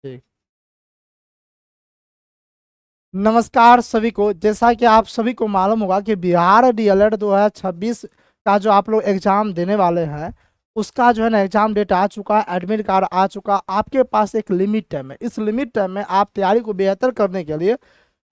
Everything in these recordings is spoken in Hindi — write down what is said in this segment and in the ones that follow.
ठीक। नमस्कार सभी को। जैसा कि आप सभी को मालूम होगा कि बिहार डीएलएड 2026 का जो आप लोग एग्जाम देने वाले हैं, उसका जो है ना एग्जाम डेट आ चुका है, एडमिट कार्ड आ चुका। आपके पास एक लिमिट टाइम है। इस लिमिट टाइम में आप तैयारी को बेहतर करने के लिए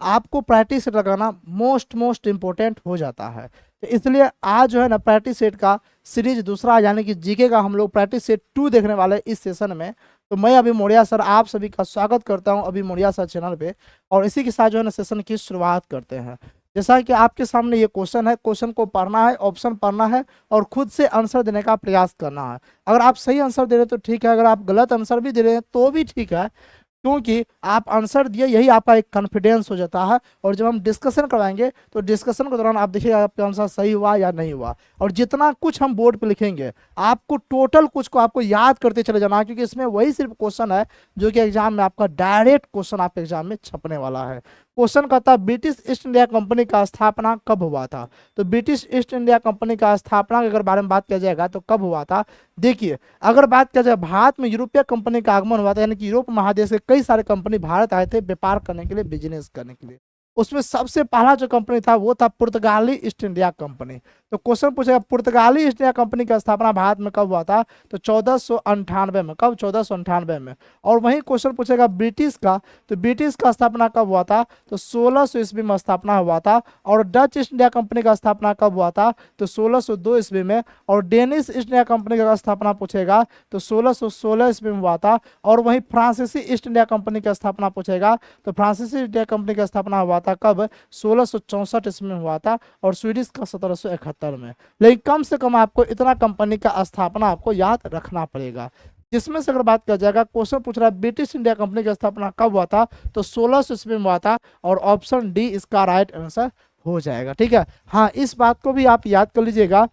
आपको प्रैक्टिस सेट लगाना मोस्ट इम्पोर्टेंट हो जाता है। तो इसलिए आज जो है ना प्रैक्टिस सेट का सीरीज दूसरा यानी कि जीके का हम लोग प्रैक्टिस सेट 2 देखने वाले हैं इस सेशन में। तो मैं अभी मोड़िया सर आप सभी का स्वागत करता हूं अभी मोड़िया सर चैनल पे। और इसी के साथ जो है ना सेशन की शुरुआत करते हैं। जैसा कि आपके सामने ये क्वेश्चन है, क्वेश्चन को पढ़ना है, ऑप्शन पढ़ना है और खुद से आंसर देने का प्रयास करना है। अगर आप सही आंसर दे रहे हैं तो ठीक है, अगर आप गलत आंसर भी दे रहे हैं तो भी ठीक है, क्योंकि आप आंसर दिए यही आपका एक कॉन्फिडेंस हो जाता है। और जब हम डिस्कशन करवाएंगे तो डिस्कशन के दौरान आप देखिएगा आपका आंसर सही हुआ या नहीं हुआ। और जितना कुछ हम बोर्ड पे लिखेंगे आपको टोटल कुछ को आपको याद करते चले जाना है, क्योंकि इसमें वही सिर्फ क्वेश्चन है जो कि एग्जाम में आपका डायरेक्ट क्वेश्चन आपके एग्जाम में छपने वाला है। क्वेश्चन कहता है ब्रिटिश ईस्ट इंडिया कंपनी का स्थापना कब हुआ था। तो ब्रिटिश ईस्ट इंडिया कंपनी का स्थापना के अगर बारे में बात किया जाएगा तो कब हुआ था। देखिए, अगर बात किया जाए भारत में यूरोपीय कंपनी का आगमन हुआ था, यानी कि यूरोप महादेश के कई सारे कंपनी भारत आए थे व्यापार करने के लिए, बिजनेस करने के लिए। उसमें सबसे पहला जो कंपनी था वो था पुर्तगाली ईस्ट इंडिया कंपनी। तो क्वेश्चन पूछेगा पुर्तगाली ईस्ट इंडिया कंपनी का स्थापना भारत में कब हुआ था। तो 1498 में। कब? 1498 में। और वही क्वेश्चन पूछेगा ब्रिटिश का, तो ब्रिटिश का स्थापना कब हुआ था। तो 1600 ईस्वी में स्थापना हुआ था। और डच ईस्ट इंडिया कंपनी का स्थापना कब हुआ था। तो 1602 ईस्वी में। और डेनिश ईस्ट इंडिया कंपनी का स्थापना पूछेगा तो 1616 ईस्वी में हुआ था। और वहीं फ्रांसीसी ईस्ट इंडिया कंपनी का स्थापना पूछेगा तो फ्रांसीसी ईस्ट इंडिया कंपनी का स्थापना हुआ था कब। 1664 ईस्वी में हुआ था। और स्वीडिश का 1771 में। लेकिन कम से कम आपको इतना कंपनी का स्थापना आपको याद रखना पड़ेगा। जिसमें से अगर बात किया जाएगा, क्वेश्चन पूछ रहा है ब्रिटिश इंडिया कंपनी की स्थापना कब हुआ था। तो 1600 ईस्वी में हुआ था। और ऑप्शन डी इसका राइट आंसर हो जाएगा। ठीक है, हाँ इस बात को भी आप याद कर लीजिएगा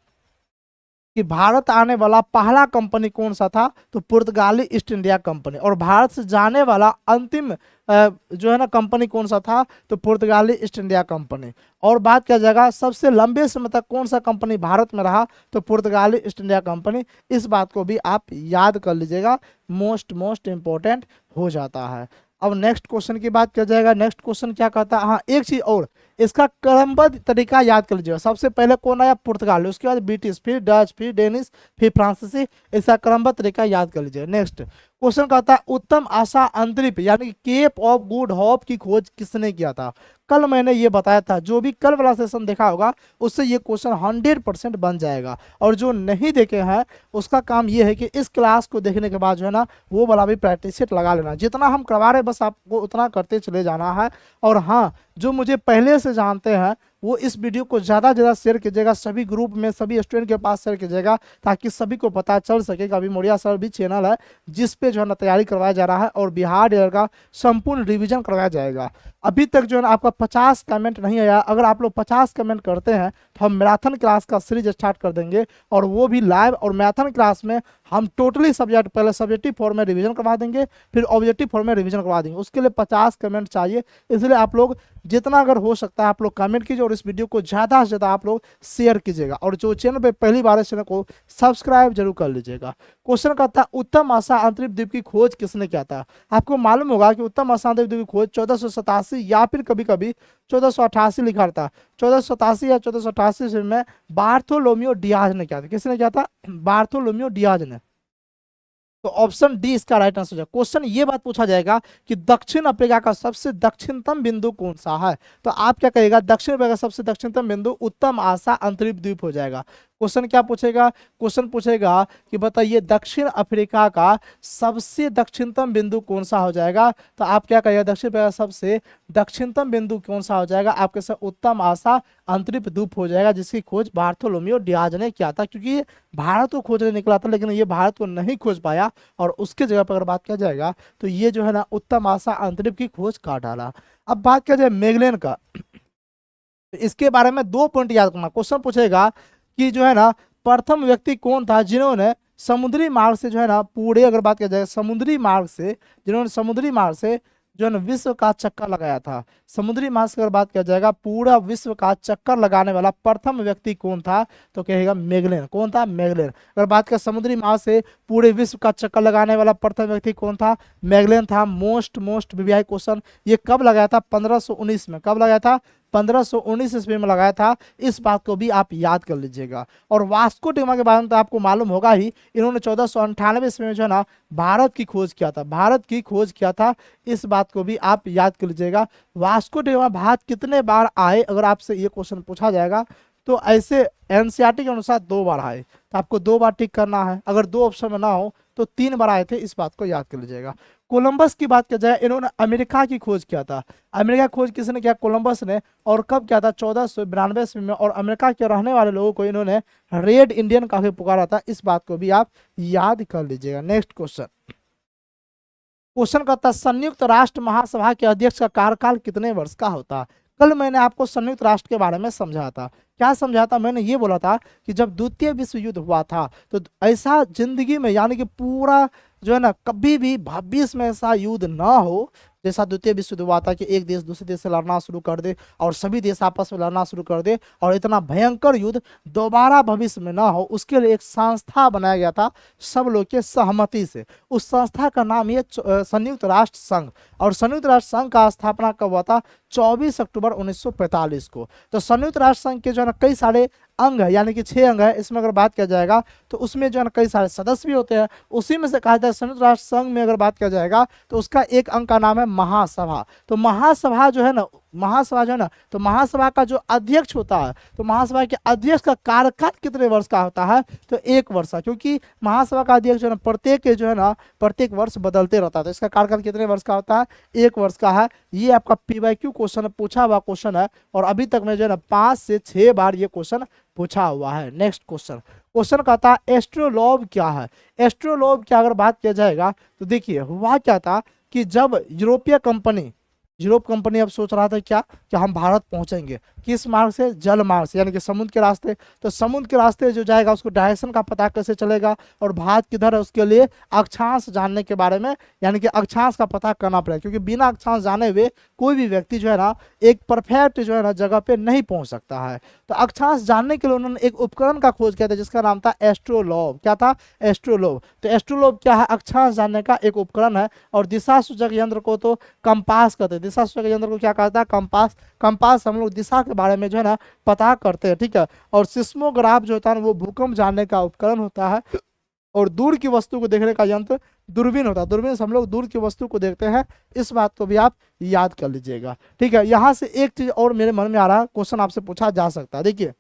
कि भारत आने वाला पहला कंपनी कौन सा था। तो पुर्तगाली ईस्ट इंडिया कंपनी। और भारत से जाने वाला अंतिम जो है ना कंपनी कौन सा था। तो पुर्तगाली ईस्ट इंडिया कंपनी। और बात किया जाएगा सबसे लंबे समय तक कौन सा कंपनी भारत में रहा। तो पुर्तगाली ईस्ट इंडिया कंपनी। इस बात को भी आप याद कर लीजिएगा, मोस्ट इंपॉर्टेंट हो जाता है। अब नेक्स्ट क्वेश्चन की बात किया जाएगा। नेक्स्ट क्वेश्चन क्या कहता है, हाँ एक चीज और, इसका क्रमबद्ध तरीका याद कर लीजिएगा। सबसे पहले कौन आया, पुर्तगाल, उसके बाद ब्रिटिश, फिर डच, फिर डेनिश, फिर फ्रांसीसी। इसका क्रमबद्ध तरीका याद कर लीजिएगा। नेक्स्ट क्वेश्चन कहता है उत्तम आशा अंतरिक्ष यानी कि केप ऑफ गुड होप की खोज किसने किया था। कल मैंने ये बताया था, जो भी कल वाला सेशन देखा होगा उससे ये क्वेश्चन 100% बन जाएगा। और जो नहीं देखे हैं उसका काम ये है कि इस क्लास को देखने के बाद जो है ना वो वाला भी प्रैक्टिस सेट लगा लेना। जितना हम करवा रहे हैं बस आपको उतना करते चले जाना है। और हाँ, जो मुझे पहले से जानते हैं वो इस वीडियो को ज़्यादा से ज़्यादा शेयर कीजिएगा, सभी ग्रुप में सभी स्टूडेंट के पास शेयर कीजिएगा, ताकि सभी को पता चल सके कि अभी मोड़िया सर भी चैनल है जिस पे जो है ना तैयारी करवाया जा रहा है और बिहार डीएलएड का संपूर्ण रिवीजन करवाया जाएगा। अभी तक जो है ना आपका 50 कमेंट नहीं आया। अगर आप लोग 50 कमेंट करते हैं तो हम मैराथन क्लास का सीरीज स्टार्ट कर देंगे, और वो भी लाइव। और मैराथन क्लास में हम टोटली सब्जेक्ट, पहले सब्जेक्टिव फॉर्म में रिवीजन करवा देंगे, फिर ऑब्जेक्टिव फॉर्म में रिवीजन करवा देंगे। उसके लिए 50 कमेंट चाहिए। इसलिए आप लोग जितना अगर हो सकता है आप लोग कमेंट कीजिए और इस वीडियो को ज़्यादा से ज़्यादा आप लोग शेयर कीजिएगा। और जो चैनल पे पहली बार है चैनल को सब्सक्राइब जरूर कर लीजिएगा। क्वेश्चन का था उत्तम आशा अंतरिक्ष द्वीप की खोज किसने किया था। आपको मालूम होगा कि उत्तम आशा अंतरिक्ष द्वीप की खोज 1487 या फिर कभी कभी 1488 लिखा था। 1487 या 1488 में बार्थोलोमियो डियाज ने किया था। किसने किया था? बार्थोलोमियो डियाज ने। तो ऑप्शन डी इसका राइट आंसर हो जाएगा। क्वेश्चन ये बात पूछा जाएगा कि दक्षिण अफ्रीका का सबसे दक्षिणतम बिंदु कौन सा है। तो आप क्या कहिएगा, दक्षिण अफ्रीका का सबसे दक्षिणतम बिंदु उत्तम आशा अंतरिक्ष द्वीप हो जाएगा। क्वेश्चन क्या पूछेगा, क्वेश्चन पूछेगा कि बताइए दक्षिण अफ्रीका का सबसे दक्षिणतम बिंदु कौन सा हो जाएगा। तो आप क्या कहिएगा, दक्षिण अफ्रीका का सबसे दक्षिणतम बिंदु कौन सा हो जाएगा। आपके साथ उत्तम आशा अंतरिक्ष द्वीप हो जाएगा, जिसकी खोज बार्थोलोमियो डियाज ने किया था। क्योंकि ये भारत को खोजने निकला था लेकिन ये भारत को नहीं खोज पाया, और उसके जगह पर अगर बात किया जाएगा तो ये जो है ना उत्तम आशा अंतरिक्ष की खोज कर डाला। अब बात किया जाए मैगेलन का, तो इसके बारे में 2 पॉइंट याद करना। क्वेश्चन पूछेगा कि जो है ना प्रथम व्यक्ति कौन था जिन्होंने समुद्री मार्ग से जो है ना पूरे, अगर बात किया जाए समुद्री मार्ग से, जिन्होंने समुद्री मार्ग से जो है ना विश्व का चक्कर लगाया था। समुद्री महासागर की अगर बात किया जाएगा, पूरा विश्व का चक्कर लगाने वाला प्रथम व्यक्ति कौन था, तो कहेगा मैगेलन। कौन था? मैगेलन। अगर बात करें समुद्री महासागर से पूरे विश्व का चक्कर लगाने वाला प्रथम व्यक्ति कौन था? मैगेलन था। Most VVI question. ये कब लगाया था? 1519 में। कब लगाया था? 1519 ईस्वी में लगाया था। इस बात को भी आप याद कर लीजिएगा। और वास्को डिगामा के बारे में तो आपको मालूम होगा ही, इन्होंने 1498 ईस्वी में जो है ना भारत की खोज किया था। भारत की खोज किया था, इस बात को भी आप याद कर लीजिएगा। वास्को डिगामा भारत कितने बार आए, अगर आपसे ये क्वेश्चन पूछा जाएगा तो ऐसे एनसीईआरटी के अनुसार 2 बार आए, तो आपको 2 बार टिक करना है। अगर 2 ऑप्शन में ना हो तो 3 बार आए थे, इस बात को याद कर लीजिएगा। कोलंबस की बात किया जाए, इन्होंने अमेरिका की खोज किया था। अमेरिका की खोज किसने किया? कोलंबस ने। और कब किया था? 1492 ईस्वी में। और अमेरिका के रहने वाले लोगों को इन्होंने रेड इंडियन काफी पुकारा था, इस बात को भी आप याद कर लीजिएगा। Next question. क्वेश्चन करता, संयुक्त राष्ट्र महासभा के अध्यक्ष का कार्यकाल कितने वर्ष का होता है? कल मैंने आपको संयुक्त राष्ट्र के बारे में समझाया था। क्या समझाया था? मैंने ये बोला था कि जब द्वितीय विश्व युद्ध हुआ था तो ऐसा जिंदगी में, यानी कि पूरा जो है ना, कभी भी भविष्य में ऐसा युद्ध ना हो जैसा द्वितीय विश्व युद्ध हुआ था कि एक देश दूसरे देश से लड़ना शुरू कर दे और सभी देश आपस में लड़ना शुरू कर दे, और इतना भयंकर युद्ध दोबारा भविष्य में ना हो, उसके लिए एक संस्था बनाया गया था सब लोग के सहमति से। उस संस्था का नाम ये संयुक्त राष्ट्र संघ। और संयुक्त राष्ट्र संघ का स्थापना कब हुआ था? 24 अक्टूबर 1945 को। तो संयुक्त राष्ट्र संघ के जो है ना कई सारे अंग है, यानी कि 6 अंग है। इसमें अगर बात किया जाएगा तो उसमें जो है ना कई सारे सदस्य भी होते हैं। उसी में से कहा जाए संयुक्त राष्ट्र संघ में अगर बात किया जाएगा तो उसका एक अंग का नाम है महासभा। तो महासभा जो है ना, महासभा जो है ना, तो महासभा का जो अध्यक्ष होता है, तो महासभा के अध्यक्ष का कार्यकाल कितने वर्ष का होता है? तो 1 वर्ष का। क्योंकि महासभा का अध्यक्ष जो है ना प्रत्येक वर्ष बदलते रहता है, तो इसका कार्यकाल कितने वर्ष का होता है? 1 वर्ष का है। ये आपका पीवाईक्यू क्वेश्चन पूछा हुआ क्वेश्चन है, और अभी तक में जो है ना 5 से 6 बार ये क्वेश्चन पूछा हुआ है। Next question. क्वेश्चन कहता है एस्ट्रोलोब क्या है? एस्ट्रोलोब क्या अगर बात किया जाएगा तो देखिए हुआ क्या था कि जब यूरोप कंपनी अब सोच रहा था क्या कि हम भारत पहुंचेंगे, किस मार्ग से? जल मार्ग से, यानी कि समुद्र के रास्ते। तो समुद्र के रास्ते जो जाएगा उसको डायरेक्शन का पता कैसे चलेगा और भारत किधर है, उसके लिए अक्षांश जानने के बारे में, यानी कि अक्षांश का पता करना पड़ेगा। क्योंकि बिना अक्षांश जाने हुए कोई भी व्यक्ति जो है ना एक परफेक्ट जो है ना जगह पे नहीं पहुंच सकता है। तो अक्षांश जानने के लिए उन्होंने एक उपकरण का खोज किया था जिसका नाम था एस्ट्रोलोब। क्या था? एस्ट्रोलोब। तो एस्ट्रोलोब क्या है? अक्षांश जानने का एक उपकरण है। और दिशा सूचक यंत्र को तो कंपास कहते हैं। दिशा सूचक यंत्र को क्या कहता है? कंपास। कंपास हम लोग दिशा के बारे में जो है ना पता करते हैं, ठीक है। और सिस्मोग्राफ जो होता है वो भूकंप जानने का उपकरण होता है। और दूर की वस्तु को देखने का यंत्र दूरबीन होता है। दूरबीन से हम लोग दूर की वस्तु को देखते हैं, इस बात को भी आप याद कर लीजिएगा, ठीक है। यहां से एक चीज और मेरे मन में आ रहा है, क्वेश्चन आपसे पूछा जा सकता है। देखिए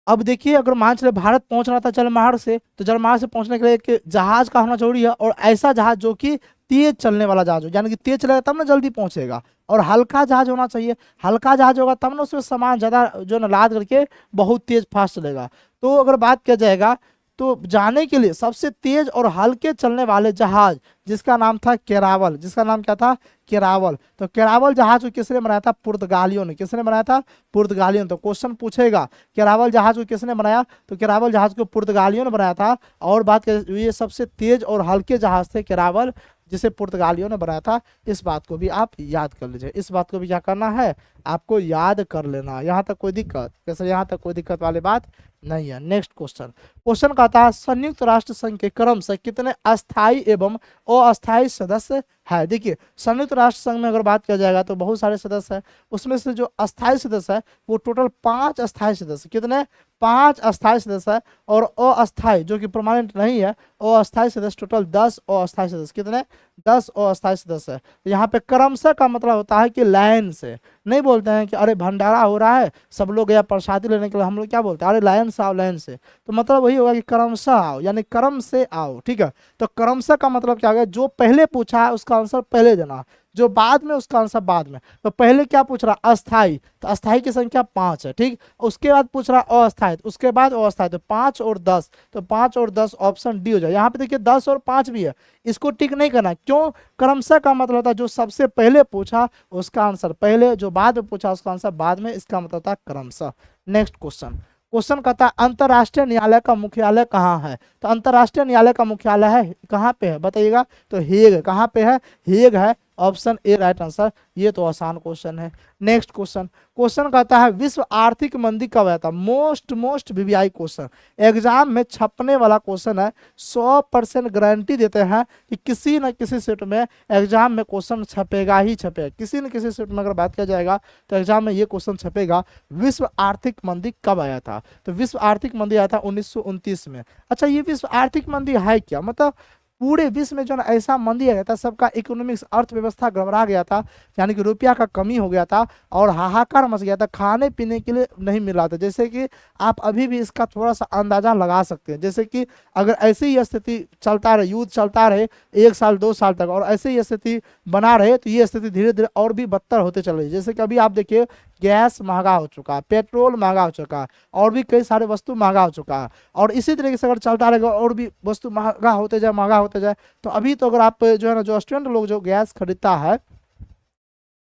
अब देखिए, अगर मान चले भारत पहुंच रहा था जलमार्ग से, तो जलमार्ग से पहुंचने के लिए एक जहाज का होना जरूरी है, और ऐसा जहाज जो कि तेज चलने वाला जहाज हो, यानी कि तेज चलेगा तब ना जल्दी पहुंचेगा। और हल्का जहाज होना चाहिए, हल्का जहाज होगा तब ना उसमें सामान ज्यादा जो ना लाद करके बहुत तेज फास्ट चलेगा। तो अगर बात किया जाएगा तो जाने के लिए सबसे तेज और हल्के चलने वाले जहाज जिसका नाम था केरावल, जिसका नाम क्या था? केरावल। तो केरावल जहाज को किसने बनाया था? पुर्तगालियों ने। किसने बनाया था? पुर्तगालियों ने। तो क्वेश्चन पूछेगा केरावल जहाज को किसने बनाया, तो केरावल जहाज को पुर्तगालियों ने बनाया था। और बात करें ये सबसे तेज और हल्के जहाज थे केरावल, जिसे पुर्तगालियों ने बनाया था। इस बात को भी आप याद कर लीजिए, इस बात को भी क्या करना है? आपको याद कर लेना। यहाँ तक कोई दिक्कत? कैसे यहाँ तक कोई दिक्कत वाली बात नहीं है। Next question. क्वेश्चन कहता है संयुक्त राष्ट्र संघ के क्रम से कितने अस्थायी एवं अस्थायी सदस्य है? देखिए संयुक्त राष्ट्र संघ में अगर बात किया जाएगा तो बहुत सारे सदस्य हैं, उसमें से जो अस्थायी सदस्य है वो टोटल 5 अस्थायी सदस्य। कितने? 5 अस्थायी सदस्य है। और अस्थायी जो कि परमानेंट नहीं है, अस्थायी सदस्य टोटल 10 अस्थायी सदस्य। कितने? 10 अस्थायी सदस्य है। तो यहाँ पे क्रमशः का मतलब होता है कि लाइन से, नहीं बोलते हैं कि अरे भंडारा हो रहा है सब लोग गया प्रसादी लेने के लिए, हम लोग क्या बोलते हैं? अरे लाइन से आओ, लाइन से। तो मतलब वही होगा कि क्रमशः आओ, यानी क्रम से आओ, ठीक है। तो क्रमशः का मतलब क्या हो गया? जो पहले पूछा है उसका आंसर पहले देना, जो बाद में उसका आंसर बाद में। तो पहले क्या पूछ रहा? अस्थाई, तो अस्थाई की संख्या 5 है, ठीक। उसके बाद पूछ रहा अस्थाई, उसके बाद अस्थाई, तो 5 और 10, तो 5 और 10 ऑप्शन डी हो जाए। यहाँ पे देखिए 10 और 5 भी है, इसको टिक नहीं करना। क्यों? क्रमशः का मतलब होता है जो सबसे पहले पूछा उसका आंसर पहले, जो बाद में पूछा उसका आंसर बाद में, इसका मतलब होता है क्रमशः। Next question. क्वेश्चन कहता है अंतर्राष्ट्रीय न्यायालय का मुख्यालय कहाँ है? तो अंतर्राष्ट्रीय न्यायालय का मुख्यालय है कहाँ पे है बताइएगा? तो हेग। कहाँ पे है? हेग है। Option A right answer. ये तो आसान क्वेश्चन है। नेक्स्ट क्वेश्चन, क्वेश्चन कहता है विश्व आर्थिक मंदी कब आया था? मोस्ट वीवीआई क्वेश्चन, एग्जाम में छपने वाला क्वेश्चन है। 100% गारंटी देते हैं कि किसी न किसी सेट में एग्जाम में क्वेश्चन छपेगा ही छपेगा। किसी न किसी सेट में अगर बात किया जाएगा तो एग्जाम में ये क्वेश्चन छपेगा, विश्व आर्थिक मंदी कब आया था? तो विश्व आर्थिक मंदी आया था 1929 में। अच्छा, ये विश्व आर्थिक मंदी है क्या? मतलब पूरे विश्व में जो है ऐसा मंदी आ गया था, सबका इकोनॉमिक्स अर्थव्यवस्था गड़बड़ा गया था, यानी कि रुपया का कमी हो गया था और हाहाकार मच गया था, खाने पीने के लिए नहीं मिल रहा था। जैसे कि आप अभी भी इसका थोड़ा सा अंदाजा लगा सकते हैं, जैसे कि अगर ऐसी ही स्थिति चलता रहे, युद्ध चलता रहे 1 साल 2 साल तक और ऐसे ही स्थिति बना रहे तो ये स्थिति धीरे धीरे और भी बदतर होते चल रही है। जैसे कि अभी आप देखिए गैस महंगा हो चुका है, पेट्रोल महंगा हो चुका है और भी कई सारे वस्तु महंगा हो चुका है, और इसी तरीके से अगर चलता रहेगा और भी वस्तु महंगा होते जाए महंगा होते जाए, तो अभी तो अगर आप जो है ना, जो स्टूडेंट लोग जो गैस खरीदता है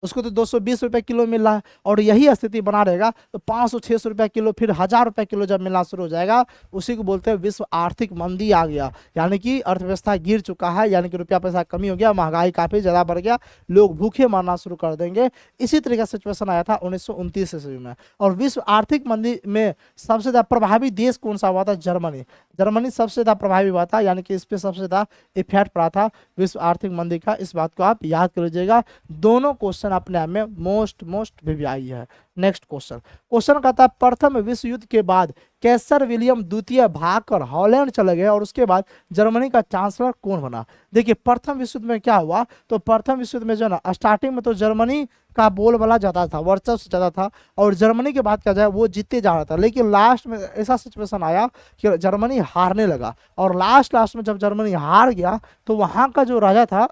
उसको तो 220 रुपये किलो मिल रहा है, और यही स्थिति बना रहेगा तो 500-600 रुपये किलो, फिर 1000 रुपये किलो जब मिलना शुरू हो जाएगा, उसी को बोलते हैं विश्व आर्थिक मंदी आ गया, यानी कि अर्थव्यवस्था गिर चुका है, यानी कि रुपया पैसा कमी हो गया, महंगाई काफ़ी ज़्यादा बढ़ गया, लोग भूखे मरना शुरू कर देंगे। इसी तरीके का सिचुएशन आया था 1929 ईस्वी में। और विश्व आर्थिक मंदी में सबसे ज़्यादा प्रभावी देश कौन सा हुआ था? जर्मनी। जर्मनी सबसे ज़्यादा प्रभावी हुआ था, यानी कि इस पर सबसे ज़्यादा इफेक्ट पड़ा था विश्व आर्थिक मंदी का। इस बात को आप याद कर लीजिएगा। दोनों क्वेश्चन अपने आप में मोस्ट वीवीआई है। नेक्स्ट क्वेश्चन, क्वेश्चन कहता है प्रथम विश्व युद्ध के बाद कैसर विलियम द्वितीय भागकर हॉलैंड चले गए और उसके बाद जर्मनी का चांसलर कौन बना? देखिए प्रथम विश्व युद्ध में क्या हुआ, तो प्रथम विश्व युद्ध में जो ना स्टार्टिंग में तो जर्मनी का बोलबाला ज्यादा था, वर्चस्व ज्यादा था, और जर्मनी की बात किया जाए वो जीतते जा रहा था, लेकिन लास्ट में ऐसा सिचुएशन आया कि जर्मनी हारने लगा, और लास्ट में जब जर्मनी हार गया तो वहां का जो राजा था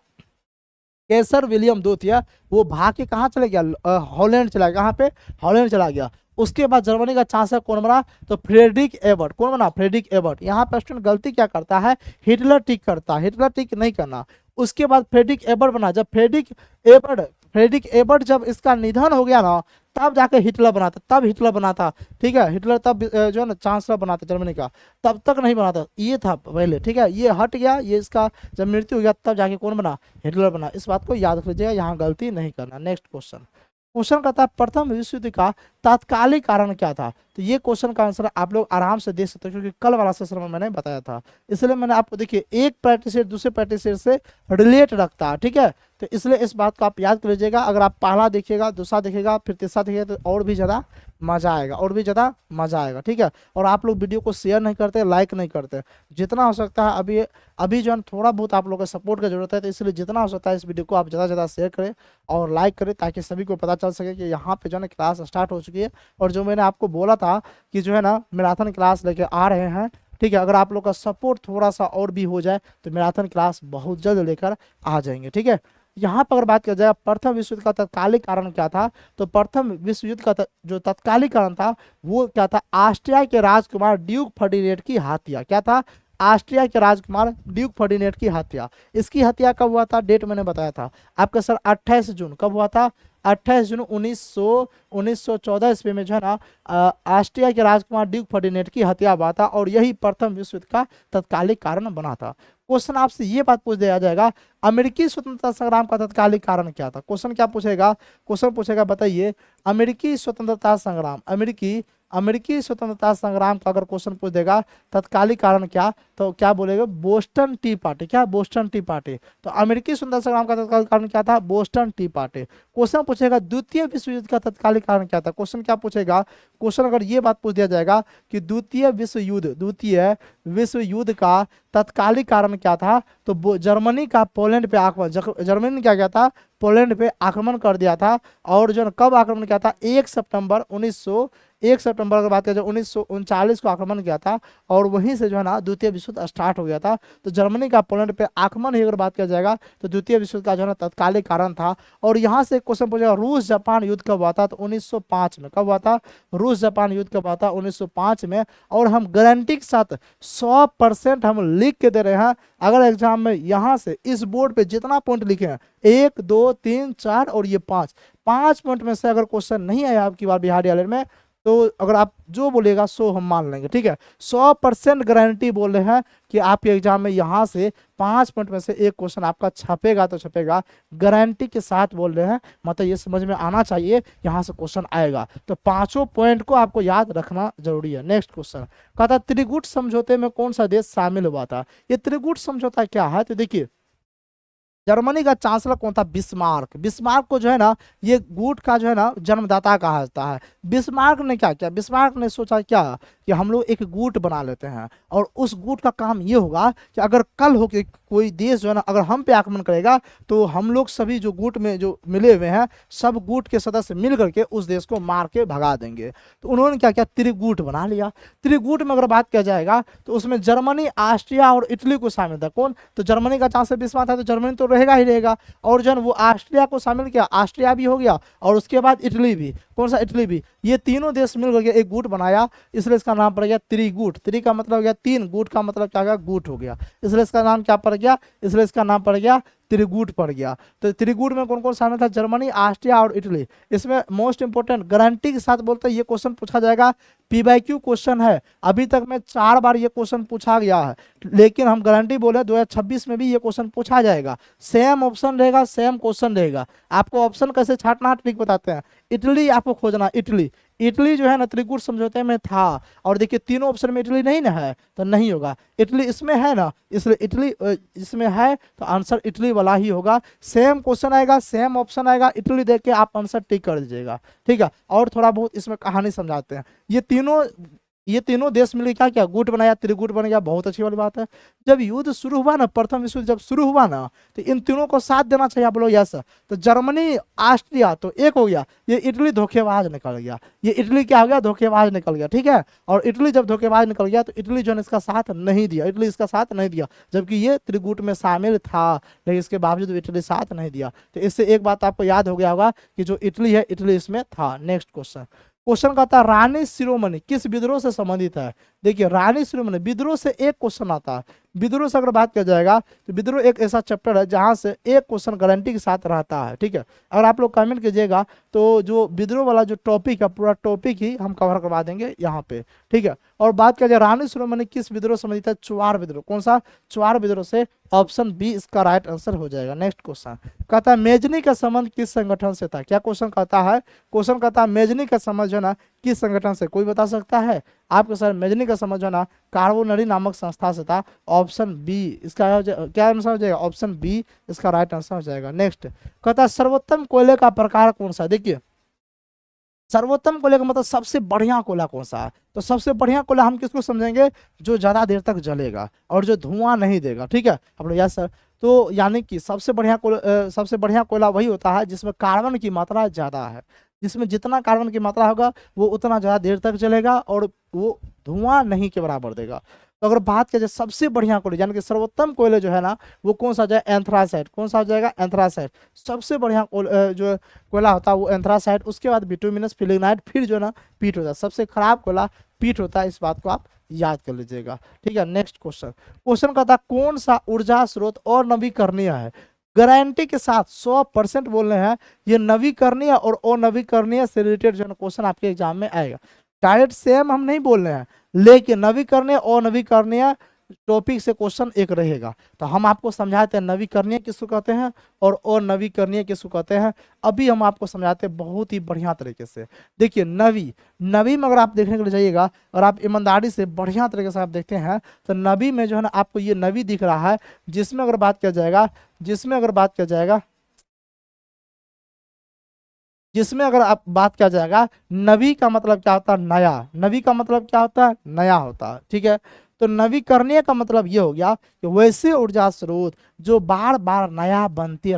कैसर विलियम द्वितीय, वो भाग के कहाँ चले गया? हॉलैंड चला गया। कहाँ पे? हॉलैंड चला गया। उसके बाद जर्मनी का चांसलर कौन बना? तो फ्रेडरिक एबर्ट। कौन बना? Friedrich Ebert. यहाँ पर स्टूडेंट गलती क्या करता है? हिटलर टिक करता है, हिटलर टिक नहीं करना। उसके बाद फ्रेडरिक एबर्ट बना। जब फ्रेडरिक एबर्ट जब इसका निधन हो गया ना, तब जाके हिटलर बना था, तब हिटलर बना था। ठीक है, हिटलर तब जो है ना चांसलर बना था जर्मनी का, तब तक नहीं बना था, ये था पहले। ठीक है, ये हट गया, ये इसका जब मृत्यु हो गया तब जाके कौन बना? हिटलर बना। इस बात को याद रख लीजिएगा, यहाँ गलती नहीं करना। नेक्स्ट क्वेश्चन, क्वेश्चन कहता है प्रथम विश्व युद्ध का तात्कालिक कारण क्या था? तो ये क्वेश्चन का आंसर आप लोग आराम से देख सकते हो, क्योंकि कल वाला सेशन में मैंने बताया था, इसलिए मैंने आपको देखिए एक प्रैक्टिस सेट दूसरे प्रैक्टिस सेट से रिलेट रखता है। ठीक है, तो इसलिए इस बात को आप याद कर लीजिएगा। अगर आप पहला देखिएगा, दूसरा देखिएगा, फिर तीसरा देखिएगा तो और भी ज़्यादा मजा आएगा, और भी ज़्यादा मजा आएगा। ठीक है, और आप लोग वीडियो को शेयर नहीं करते, लाइक नहीं करते, जितना हो सकता है अभी जो है थोड़ा बहुत आप लोगों का सपोर्ट का जरूरत है, तो इसलिए जितना हो सकता है इस वीडियो को आप ज़्यादा से ज़्यादा शेयर करें और लाइक करें, ताकि सभी को पता चल सके कि यहाँ पे जो है ना क्लास स्टार्ट हो चुकी है। और जो मैंने आपको बोला था कि जो है ना मैराथन क्लास लेके आ रहे हैं, ठीक है, अगर आप लोग का सपोर्ट थोड़ा सा और भी हो जाए तो मैराथन क्लास बहुत जल्द लेकर आ जाएंगे। ठीक है, यहाँ पर अगर बात किया जाए प्रथम विश्व युद्ध का तत्कालिक कारण क्या था, तो प्रथम विश्व युद्ध का जो तत्कालिक कारण था वो क्या था? ऑस्ट्रिया के राजकुमार ड्यूक फर्डिनेंड की हत्या। क्या था? ऑस्ट्रिया के राजकुमार ड्यूक फर्डिनेंड की हत्या। इसकी हत्या कब हुआ था? डेट मैंने बताया था आपका सर, 28 जून। कब हुआ था? 28 जून 1914 ईस्वी में जो है ना ऑस्ट्रिया के राजकुमार ड्यूक फर्डिनेंड की हत्या हुआ था, और यही प्रथम विश्व युद्ध का तत्कालिक कारण बना था। क्वेश्चन आपसे ये बात पूछ दिया जाएगा, अमेरिकी स्वतंत्रता संग्राम का तत्कालिक कारण क्या था? क्वेश्चन क्या पूछेगा? क्वेश्चन पूछेगा बताइए अमेरिकी स्वतंत्रता संग्राम, अमेरिकी स्वतंत्रता संग्राम का अगर क्वेश्चन पूछ देगा तत्कालिक कारण क्या, तो क्या बोलेगा? Boston tea party. क्या? Boston tea party. तो अमेरिकी स्वतंत्रता संग्राम का तत्कालिक कारण क्या था? Boston tea party. क्वेश्चन पूछेगा द्वितीय विश्व युद्ध का तत्कालिक कारण क्या था? क्वेश्चन क्या पूछेगा? क्वेश्चन अगर ये बात पूछ दिया जाएगा कि द्वितीय विश्व युद्ध का तत्कालिक कारण क्या था, तो जर्मनी का पोलैंड पे आक्रमण। जर्मनी ने क्या किया था? पोलैंड पे आक्रमण कर दिया था, और जो कब आक्रमण किया था? 1 सितंबर अगर बात किया जाए 1939 को आक्रमण किया था, और वहीं से जो है ना द्वितीय विश्व युद्ध स्टार्ट हो गया था। तो जर्मनी का पोलैंड पे आक्रमण ही अगर बात किया जाएगा तो द्वितीय विश्व युद्ध का जो है ना तत्कालिक कारण था। और यहाँ से क्वेश्चन पूछेगा रूस जापान युद्ध कब हुआ था? तो 1905 में। कब हुआ था? रूस जापान युद्ध कब हुआ था? 1905 में। और हम गारंटी के साथ 100% हम लिख के दे रहे हैं, अगर एग्जाम में यहाँ से इस बोर्ड पे जितना पॉइंट लिखे हैं 1 2 3 4 और ये 5 पॉइंट में से अगर क्वेश्चन नहीं आया आपकी बार बिहार में, तो अगर आप जो बोलेगा सो हम मान लेंगे, ठीक है। 100% गारंटी बोल रहे हैं कि आपके एग्जाम में यहाँ से 5 मिनट में से एक क्वेश्चन आपका छपेगा तो छपेगा, गारंटी के साथ बोल रहे हैं। मतलब ये समझ में आना चाहिए यहाँ से क्वेश्चन आएगा, तो पांचों पॉइंट को आपको याद रखना जरूरी है। नेक्स्ट क्वेश्चन कहता त्रिगुट समझौते में कौन सा देश शामिल हुआ था। ये त्रिगुट समझौता क्या है, तो देखिए जर्मनी का चांसलर कौन था, बिस्मार्क। बिस्मार्क को जो है ना ये गुट का जो है ना जन्मदाता कहा जाता है। बिस्मार्क ने क्या किया, बिस्मार्क ने सोचा क्या कि हम लोग एक गुट बना लेते हैं, और उस गुट का काम ये होगा कि अगर कल हो के कोई देश जो है ना अगर हम पे आक्रमण करेगा तो हम लोग सभी जो गुट में जो मिले हुए हैं सब गुट के सदस्य मिल करके उस देश को मार के भगा देंगे। तो उन्होंने क्या किया, त्रिगुट बना लिया। त्रिगुट में अगर बात किया जाएगा तो उसमें जर्मनी, ऑस्ट्रिया और इटली को शामिल था। कौन, तो जर्मनी का चांसलर बिस्मार्क था, तो जर्मनी तो रहेगा ही रहेगा, और जो है वो ऑस्ट्रिया को शामिल किया, ऑस्ट्रिया भी हो गया, और उसके बाद इटली भी। कौन सा, इटली भी। ये तीनों देश मिल करके एक गुट बनाया, इसलिए इसका नाम पड़ गया त्रिगुट। त्रि का मतलब हो गया तीन, गुट का मतलब क्या गया, गुट हो गया, इसलिए इसका नाम क्या पड़ गया, इसलिए इसका नाम पड़ गया त्रिगुट पड़ गया। तो त्रिगुट में कौन कौन शामिल था, जर्मनी, ऑस्ट्रिया और इटली। इसमें मोस्ट इंपोर्टेंट गारंटी के साथ बोलते हैं ये क्वेश्चन पूछा जाएगा, पीवाईक्यू क्वेश्चन है। अभी तक में 4 बार ये क्वेश्चन पूछा गया है, लेकिन हम गारंटी बोले 2026 में भी ये क्वेश्चन पूछा जाएगा। सेम ऑप्शन रहेगा, सेम क्वेश्चन रहेगा। आपको ऑप्शन कैसे छाटना है ट्रिक बताते हैं। इटली आपको खोजना, इटली। इटली जो है ना त्रिगुट समझौते में था, और देखिए तीनों ऑप्शन में इटली नहीं ना है तो नहीं होगा। इटली इसमें है ना, इसलिए इटली इसमें है तो आंसर इटली वाला ही होगा। सेम क्वेश्चन आएगा, सेम ऑप्शन आएगा, इटली देख के आप आंसर टिक कर दीजिएगा, ठीक है। और थोड़ा बहुत इसमें कहानी समझाते हैं। ये तीनों देश मिलकर क्या क्या गुट बनाया, त्रिगुट बन गया, बहुत अच्छी वाली बात है। जब युद्ध शुरू हुआ ना, प्रथम विश्व युद्ध जब शुरू हुआ ना, तो इन तीनों को साथ देना चाहिए, आप लोग यस। तो जर्मनी, ऑस्ट्रिया तो एक हो गया, ये इटली धोखेबाज निकल गया, ये इटली क्या हो गया, धोखेबाज निकल गया, ठीक है। और इटली जब धोखेबाज निकल गया तो इटली जो है इसका साथ नहीं दिया, इटली इसका साथ नहीं दिया, जबकि ये त्रिगुट में शामिल था, लेकिन इसके बावजूद इटली साथ नहीं दिया। तो इससे एक बात आपको याद हो गया होगा कि जो इटली है, इटली इसमें था। नेक्स्ट क्वेश्चन, क्वेश्चन कहता है रानी शिरोमणि किस विद्रोह से संबंधित है। देखिए रानी शिरोमणि विद्रोह से एक क्वेश्चन आता है। विद्रोह से अगर बात किया जाएगा तो विद्रोह एक ऐसा चैप्टर है जहां से एक क्वेश्चन गारंटी के साथ रहता है, ठीक है। अगर आप लोग कमेंट कीजिएगा तो जो विद्रोह वाला जो टॉपिक है पूरा टॉपिक ही हम कवर करवा देंगे यहाँ पे, ठीक है। और बात किया जाए रानी शिरोमणि किस विद्रोह से संबंधित है, चुआर विद्रोह। कौन सा, चुआर विद्रोह से, ऑप्शन बी इसका राइट आंसर हो जाएगा। नेक्स्ट क्वेश्चन कहता है मेजनी का संबंध किस संगठन से था। क्या क्वेश्चन कहता है, क्वेश्चन कहता है मेजनी का संबंध जो है ना किस संगठन से, कोई बता सकता है आपके सर। मेजनी का संबंध जो है ना कार्बोनरी नामक संस्था से था, ऑप्शन बी इसका क्या आंसर हो जाएगा, ऑप्शन बी इसका राइट आंसर हो जाएगा। नेक्स्ट कहता है सर्वोत्तम कोयले का प्रकार कौन सा। देखिए सर्वोत्तम कोयले का मतलब सबसे बढ़िया कोयला कौन सा है, तो सबसे बढ़िया कोयला हम किसको समझेंगे, जो ज्यादा देर तक जलेगा और जो धुआं नहीं देगा, ठीक है। आप लोग यस सर, तो यानी कि सबसे बढ़िया कोयला वही होता है जिसमें कार्बन की मात्रा ज्यादा है, जिसमें जितना कार्बन की मात्रा होगा वो उतना ज्यादा देर तक जलेगा और वो धुआं नहीं के बराबर देगा। तो अगर बात किया जाए सबसे बढ़िया कोयले यानी कि सर्वोत्तम कोयले जो है ना वो कौन सा हो जाए, एंथ्रासाइट। कौन सा हो जाएगा, एंथ्रासाइट। सबसे बढ़िया जो कोयला होता है वो एंथ्रासाइट, उसके बाद बिटुमिनस, फिलिग्नाइट, फिर जो है ना पीट होता है। सबसे खराब कोयला पीट होता है, इस बात को आप याद कर लीजिएगा, ठीक है। नेक्स्ट क्वेश्चन, क्वेश्चन कहता है कौन सा ऊर्जा स्रोत और नवीकरणीय है। गारंटी के साथ 100% बोल रहे हैं ये नवीकरणीय और अनवीकरणीय से रिलेटेड जो है क्वेश्चन आपके एग्जाम में आएगा। डायरेक्ट सेम हम नहीं बोल रहे हैं, लेकिन नवीकरणीय और नवीकरणीय टॉपिक से क्वेश्चन एक रहेगा। तो हम आपको समझाते हैं नवीकरणीय किसको कहते हैं और अनवीकरणीय किसको कहते हैं। अभी हम आपको समझाते हैं बहुत ही बढ़िया तरीके से। देखिए नवी में अगर आप देखने के लिए जाइएगा और आप ईमानदारी से बढ़िया तरीके से आप देखते हैं तो नवी में जो है ना आपको ये नवी दिख रहा है, जिसमें अगर बात किया जाएगा जिसमें अगर आप बात किया जाएगा नवी का मतलब क्या होता है, नया। नवी का मतलब क्या होता है, नया होता है, ठीक है। तो नवीकरणीय का मतलब ये हो गया कि वैसे ऊर्जा स्रोत जो बार बार नया बनते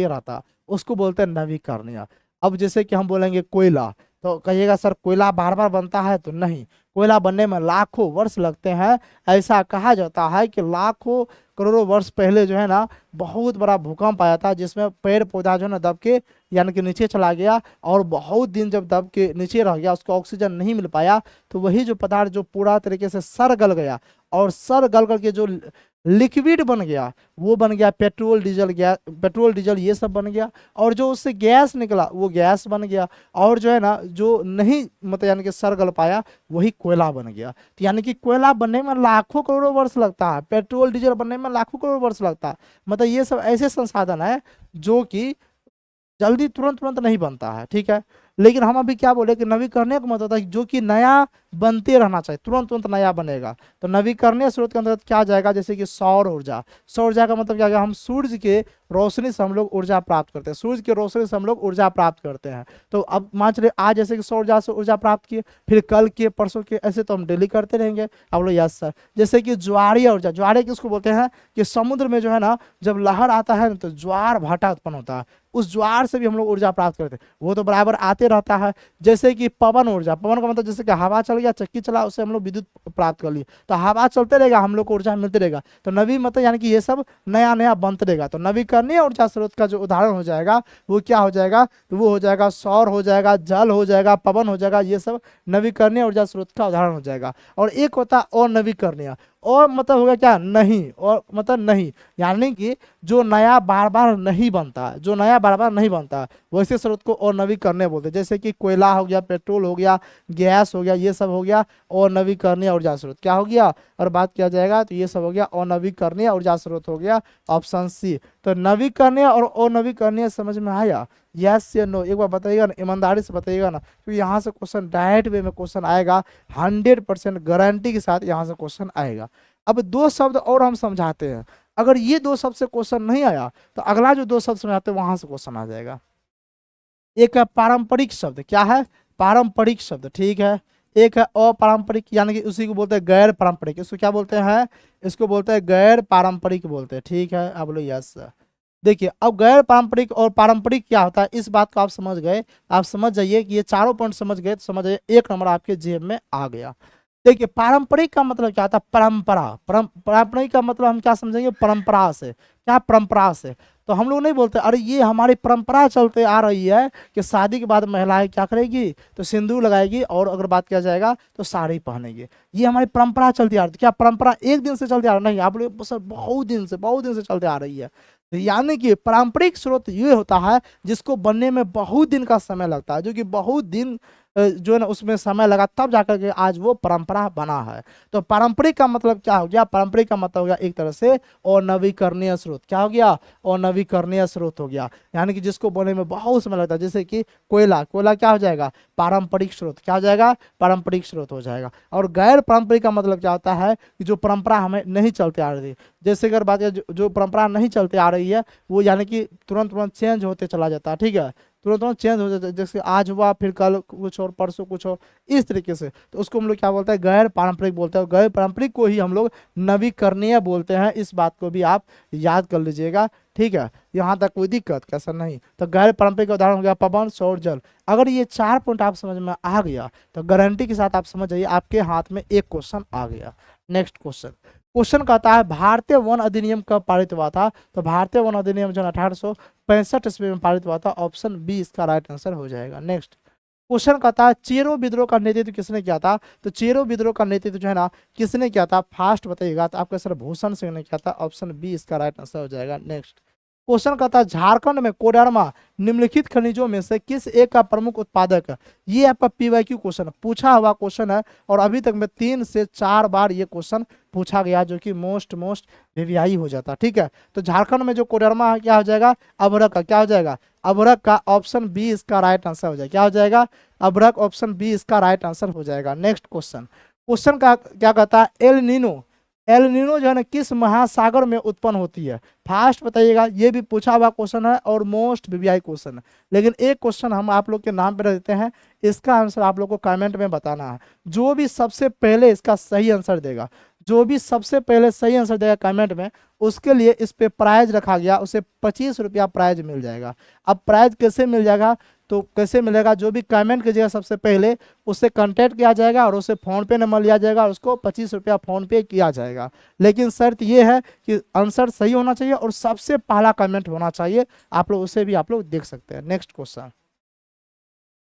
रहता उसको बोलते हैं नवीकरणीय। अब जैसे कि हम बोलेंगे कोयला, तो कहिएगा सर कोयला बार बार बनता है, तो नहीं, कोयला बनने में लाखों वर्ष लगते हैं। ऐसा कहा जाता है कि लाखों करोड़ों वर्ष पहले जो है ना बहुत बड़ा भूकंप आया था जिसमें पेड़ पौधा जो है ना दब के यानी कि नीचे चला गया, और बहुत दिन जब दब के नीचे रह गया उसको ऑक्सीजन नहीं मिल पाया, तो वही जो पदार्थ जो पूरा तरीके से सर गल गया, और सर गल करके जो लिक्विड बन गया, वो बन गया petrol diesel, gas petrol diesel ये सब बन गया। और जो उससे गैस निकला वो गैस बन गया। और जो है ना जो नहीं मतलब यानी कि सड़ गल पाया वही कोयला बन गया। तो यानी कि कोयला बनने में लाखों करोड़ों वर्ष लगता है, पेट्रोल डीजल बनने में लाखों करोड़ वर्ष लगता है। मतलब ये सब ऐसे संसाधन है जो कि जल्दी तुरंत तुरंत नहीं बनता है, ठीक है। लेकिन हम अभी क्या बोले कि नवीकरणीय का मतलब होता है जो कि नया बनते रहना चाहिए, तुरंत तुरंत नया बनेगा। तो नवीकरणीय स्रोत के अंतर्गत क्या आ जाएगा, जैसे कि सौर ऊर्जा। सौर ऊर्जा का मतलब क्या है, हम सूर्य के रोशनी से हम लोग ऊर्जा प्राप्त करते हैं, सूर्य की रोशनी से हम लोग ऊर्जा प्राप्त करते हैं। तो अब मान चलिए आज जैसे कि सौर ऊर्जा से ऊर्जा प्राप्त किए, फिर कल के परसों के, ऐसे तो हम डेली करते रहेंगे। आप लोग यस सर। जैसे कि ज्वारीय ऊर्जा, ज्वारीय किसको बोलते हैं कि समुद्र में जो है ना जब लहर आता है ना तो ज्वार भाटा उत्पन्न होता है, उस ज्वार से भी हम लोग ऊर्जा प्राप्त करते हैं, वो तो बराबर आते रहता है। जैसे कि पवन ऊर्जा, पवन का मतलब जैसे कि हवा चल गया, चक्की चला, उससे हम लोग विद्युत प्राप्त कर लिए, तो हवा चलते रहेगा, हम लोग को ऊर्जा मिलते रहेगा। तो नवी मतलब यानी कि ये सब नया नया बनते रहेगा। तो नवीकरणीय ऊर्जा स्रोत का जो उदाहरण हो जाएगा वो क्या हो जाएगा, तो वो हो जाएगा सौर हो जाएगा, जल हो जाएगा, पवन हो जाएगा, ये सब नवीकरणीय ऊर्जा स्रोत का उदाहरण हो जाएगा। और एक होता है अनवीकरणीय। और मतलब हो गया क्या, नहीं, और मतलब नहीं, यानी कि जो नया बार बार नहीं बनता, जो नया बार बार नहीं बनता, वैसे स्रोत को और नवीकरणीय बोलते हैं। जैसे कि कोयला हो गया, पेट्रोल हो गया, गैस हो गया, ये सब हो गया और नवीकरणीय ऊर्जा स्रोत क्या हो गया। और बात किया जाएगा तो ये सब हो गया और नवीकरणीय ऊर्जा स्रोत हो गया, ऑप्शन सी। तो नवीकरणीय और अनवीकरणीय समझ में आया, यस या नो, एक बार बताइएगा ना, ईमानदारी से बताइएगा ना, क्योंकि यहाँ से क्वेश्चन डायरेक्ट वे में क्वेश्चन आएगा, 100% गारंटी के साथ यहाँ से क्वेश्चन आएगा। अब दो शब्द और हम समझाते हैं, अगर ये दो शब्द से क्वेश्चन नहीं आया तो अगला जो दो शब्द समझाते हैं वहां से क्वेश्चन आ जाएगा। एक है पारंपरिक शब्द, क्या है, पारंपरिक शब्द, ठीक है। एक है अपारंपरिक, यानी कि उसी को बोलते हैं गैर पारंपरिक, इसको क्या बोलते हैं, इसको बोलते हैं गैर पारंपरिक बोलते हैं, ठीक है। आप बोलो यस। देखिए अब गैर पारंपरिक और पारंपरिक क्या होता है, इस बात को आप समझ गए, आप समझ जाइए कि ये चारों पॉइंट समझ गए तो समझ जाइए 1 नंबर आपके जेब में आ गया। देखिए पारंपरिक का मतलब क्या होता है, परंपरा, पारंपरिक का मतलब हम क्या समझेंगे, परंपरा से, क्या परंपरा से। तो हम लोग नहीं बोलते अरे ये हमारी परंपरा चलते आ रही है कि शादी के बाद महिलाएं क्या करेगी, तो सिंदूर लगाएगी, और अगर बात किया जाएगा तो साड़ी पहनेगी, ये हमारी परंपरा चलती आ रही है। क्या परंपरा एक दिन से चलती आ रही, नहीं, आप लोग सर बहुत दिन से चलते आ रही है। तो यानी कि पारंपरिक स्रोत ये होता है जिसको बनने में बहुत दिन का समय लगता है, जो कि बहुत दिन जो है ना उसमें समय लगा, तब जाकर के आज वो परंपरा बना है। तो पारंपरिक का मतलब क्या हो गया, पारंपरिक का मतलब हो गया एक तरह से और नवीकरणीय स्रोत, क्या हो गया, और नवीकरणीय स्रोत हो गया, यानी कि जिसको बनने में बहुत समय लगता है। जैसे कि कोयला, कोयला क्या हो जाएगा, पारंपरिक स्रोत, क्या हो जाएगा, पारंपरिक स्रोत हो जाएगा। और गैर पारंपरिक का मतलब क्या होता है कि जो परंपरा हमें नहीं चलते आ रही, जैसे अगर बात जो परंपरा नहीं चलते आ रही है वो यानी कि तुरंत तुरंत चेंज होते चला जाता है, ठीक है, तुरंत तुरंत चेंज हो जाता है, जैसे आज हुआ फिर कल कुछ और, परसों कुछ और, इस तरीके से। तो उसको हम लोग क्या बोलते हैं, गैर पारंपरिक बोलते हैं। गैर पारंपरिक को ही हम लोग नवीकरणीय बोलते हैं, इस बात को भी आप याद कर लीजिएगा, ठीक है। यहाँ तक कोई दिक्कत कैसा नहीं। तो गैर पारंपरिक का उदाहरण हो गया पवन, सौर, जल। अगर ये 4 पॉइंट आप समझ में आ गया तो गारंटी के साथ आप समझ जाइए आपके हाथ में एक क्वेश्चन आ गया। नेक्स्ट क्वेश्चन, क्वेश्चन कहता है भारतीय वन अधिनियम कब पारित हुआ था, तो भारतीय वन अधिनियम जो 1865 ईस्वी में पारित हुआ था, ऑप्शन बी इसका राइट आंसर हो जाएगा। नेक्स्ट क्वेश्चन कहता है चेरो विद्रोह का नेतृत्व किसने किया था, तो चेरो विद्रोह का नेतृत्व जो है ना किसने किया था, फास्ट बताइएगा, तो आपका सर भूषण सिंह ने किया था, ऑप्शन बी इसका राइट आंसर हो जाएगा। नेक्स्ट क्वेश्चन कहता है झारखंड में कोडरमा निम्नलिखित खनिजों में से किस एक का प्रमुख उत्पादक है। ये आपका पीवाईक्यू क्वेश्चन पूछा हुआ क्वेश्चन है, और अभी तक में 3 से 4 बार ये क्वेश्चन पूछा गया, जो कि मोस्ट वीवीआई हो जाता, ठीक है। तो झारखंड में जो कोडरमा है क्या हो जाएगा, अभ्रक का, क्या हो जाएगा, अभ्रक का, ऑप्शन बी इसका राइट आंसर हो जाएगा, क्या हो जाएगा, अभ्रक, ऑप्शन बी इसका राइट आंसर हो जाएगा। नेक्स्ट क्वेश्चन, क्वेश्चन का क्या कहता है एल नीनो, एल नीनो जो है ना किस महासागर में उत्पन्न होती है, फास्ट बताइएगा, ये भी पूछा हुआ क्वेश्चन है और मोस्ट वीवीआई क्वेश्चन है। लेकिन एक क्वेश्चन हम आप लोग के नाम पे रख देते हैं, इसका आंसर आप लोग को कमेंट में बताना है। जो भी सबसे पहले इसका सही आंसर देगा, जो भी सबसे पहले सही आंसर देगा कमेंट में, उसके लिए इस पे प्राइज रखा गया, उसे 25 रुपया प्राइज मिल जाएगा। अब प्राइज कैसे मिल जाएगा, तो कैसे मिलेगा, जो भी कमेंट कीजिएगा सबसे पहले उससे कांटेक्ट किया जाएगा और उससे फ़ोन पे नंबर लिया जाएगा और उसको 25 रुपया फ़ोन पे किया जाएगा। लेकिन शर्त ये है कि आंसर सही होना चाहिए और सबसे पहला कमेंट होना चाहिए, आप लोग उसे भी आप लोग देख सकते हैं। नेक्स्ट क्वेश्चन,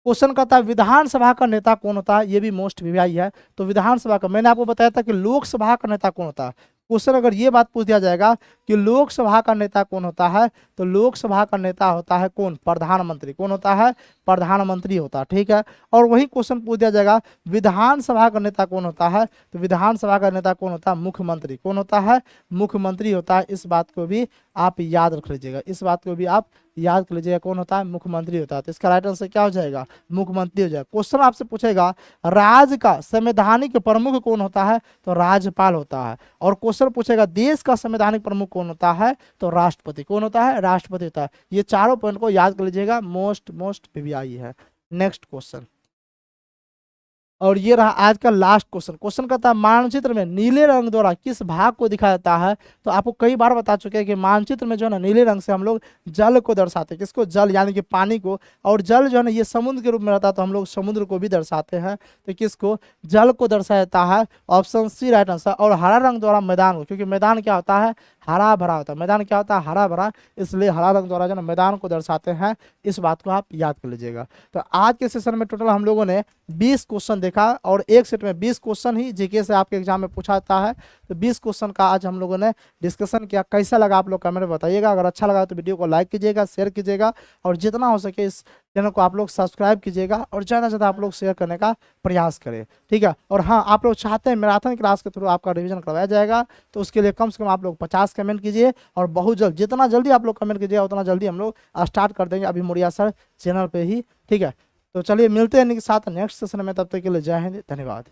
क्वेश्चन कहता है विधानसभा का नेता कौन होता है, ये भी मोस्ट वीवीआई है। तो विधानसभा का मैंने आपको बताया था कि लोकसभा का नेता कौन होता है, क्वेश्चन अगर ये बात पूछ दिया जाएगा कि लोकसभा का नेता कौन होता है, तो लोकसभा का नेता होता है कौन, प्रधानमंत्री। कौन होता है, प्रधानमंत्री होता है, ठीक है। और वही क्वेश्चन पूछ दिया जाएगा विधानसभा का नेता कौन होता है, तो विधानसभा का नेता कौन होता है, मुख्यमंत्री। कौन होता है, मुख्यमंत्री होता है। इस बात को भी आप याद रख लीजिएगा, इस बात को भी आप याद कर लीजिएगा, कौन होता है, मुख्यमंत्री होता है। तो इसका राइट आंसर क्या हो जाएगा, मुख्यमंत्री हो जाएगा। क्वेश्चन आपसे पूछेगा राज्य का संवैधानिक प्रमुख कौन होता है, तो राज्यपाल होता है। और क्वेश्चन पूछेगा देश का संवैधानिक प्रमुख कौन होता है, तो राष्ट्रपति। कौन होता है, राष्ट्रपति होता है। ये चारों पॉइंट को याद कर लीजिएगा, मोस्ट पीवीआई है। नेक्स्ट क्वेश्चन, और ये रहा आज का लास्ट क्वेश्चन। क्वेश्चन कहता है मानचित्र में नीले रंग द्वारा किस भाग को दिखाया जाता है। तो आपको कई बार बता चुके हैं कि मानचित्र में जो है ना नीले रंग से हम लोग जल को दर्शाते हैं। किसको, जल यानी कि पानी को। और जल जो है ना ये समुद्र के रूप में रहता है, तो हम लोग समुद्र को भी दर्शाते हैं। तो किसको, जल को दर्शाया जाता है। Option C right answer. और हरा रंग द्वारा मैदान को, क्योंकि मैदान क्या होता है, हरा भरा होता है। मैदान क्या होता है, हरा भरा, इसलिए हरा रंग द्वारा जो है मैदान को दर्शाते हैं। इस बात को आप याद कर लीजिएगा। तो आज के सेशन में टोटल हम लोगों ने 20 क्वेश्चन देखा, और एक सेट में 20 क्वेश्चन ही जीके से आपके एग्जाम में पूछा जाता है। तो 20 क्वेश्चन का आज हम लोगों ने डिस्कशन किया। कैसा लगा आप लोग कमेंट में बताइएगा। अगर अच्छा लगा तो वीडियो को लाइक कीजिएगा, शेयर कीजिएगा, और जितना हो सके इस चैनल को आप लोग सब्सक्राइब कीजिएगा, और ज़्यादा से ज़्यादा आप लोग शेयर करने का प्रयास करें, ठीक है। और हाँ, आप लोग चाहते हैं मैराथन क्लास के थ्रू आपका रिवीजन करवाया जाएगा, तो उसके लिए कम से कम आप लोग 50 कमेंट कीजिए, और बहुत जल्द, जितना जल्दी आप लोग कमेंट कीजिएगा उतना जल्दी हम लोग स्टार्ट कर देंगे अभी मोरिया सर चैनल पे ही, ठीक है। तो चलिए मिलते हैं इनके साथ नेक्स्ट सेशन में, तब तक के लिए जय हिंद, धन्यवाद।